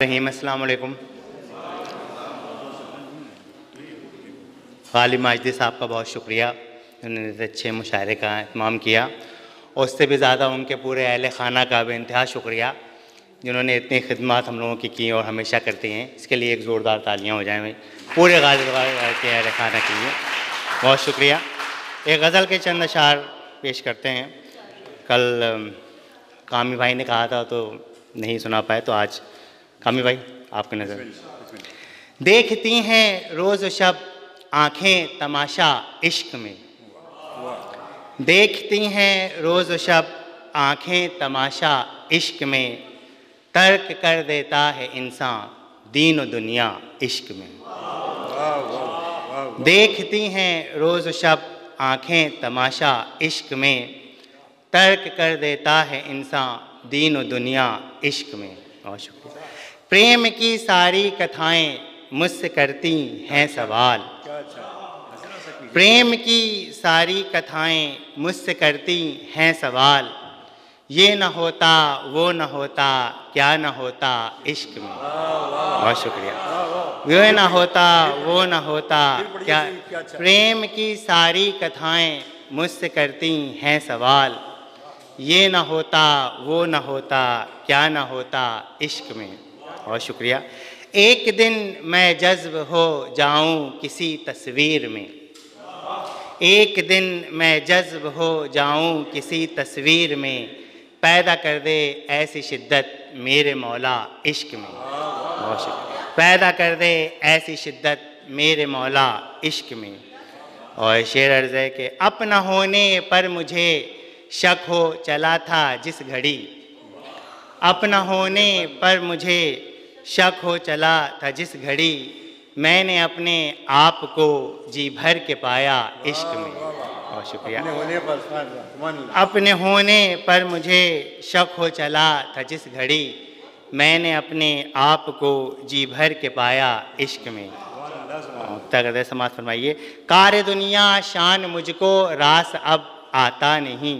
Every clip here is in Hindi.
रहीम अस्सलाम वालेकुम। गालिब माजदी साहब का बहुत शुक्रिया, उन्होंने अच्छे मुशायरे का इत्माम किया। और उससे भी ज़्यादा उनके पूरे अहल ख़ाना का बेइंतहा शुक्रिया जिन्होंने इतनी खिदमत हम लोगों की की और हमेशा करती हैं। इसके लिए एक ज़ोरदार तालियाँ हो जाएँ पूरे गालिब के अहल ख़ाना के लिए, बहुत शुक्रिया। एक गज़ल के चंद अशार पेश करते हैं। कल कामी भाई ने कहा था तो नहीं सुना पाए, तो आज कामी भाई आपकी नज़र। देखती हैं रोज़ शब आँखें तमाशा इश्क में, देखती हैं रोज़ शब आँखें तमाशा इश्क में, तर्क कर देता है इंसान दीन व दुनिया इश्क में। देखती हैं रोज़ शब आँखें तमाशा इश्क में, तर्क कर देता है इंसान दीन व दुनिया इश्क में। बहुत शुक्रिया। प्रेम की सारी कथाएं मुझसे करती हैं सवाल, प्रेम की सारी कथाएं मुझसे करती हैं सवाल, ये न होता वो न होता क्या न होता इश्क में। बहुत शुक्रिया। ये न होता वो न होता क्या, प्रेम की सारी कथाएं मुझसे करती हैं सवाल, ये न होता वो न होता क्या न होता इश्क में। बहुत शुक्रिया। एक दिन मैं जज्ब हो जाऊं किसी तस्वीर में, एक दिन मैं जज्ब हो जाऊं किसी तस्वीर में, पैदा कर दे ऐसी शिद्दत मेरे मौला इश्क में। बहुत शुक्रिया। पैदा कर दे ऐसी शिद्दत मेरे मौला इश्क में। और शेर अर्ज़ है कि अपना होने पर मुझे शक हो चला था जिस घड़ी, अपना होने पर मुझे शक हो चला था जिस घड़ी, मैंने अपने आप को जी भर के पाया इश्क में। बहुत शुक्रिया। अपने होने पर मुझे शक हो चला था जिस घड़ी, मैंने अपने आप को जी भर के पाया इश्क में। तक समाज फरमाइए। कार दुनिया शान मुझको रास अब आता नहीं,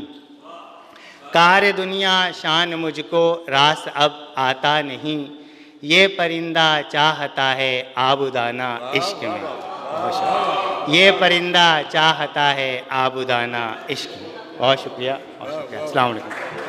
कार दुनिया शान मुझको रास अब आता नहीं, ये परिंदा चाहता है आबुदाना इश्क में, ये परिंदा चाहता है आबुदाना इश्क में। बहुत शुक्रिया। अस्सलाम वालेकुम।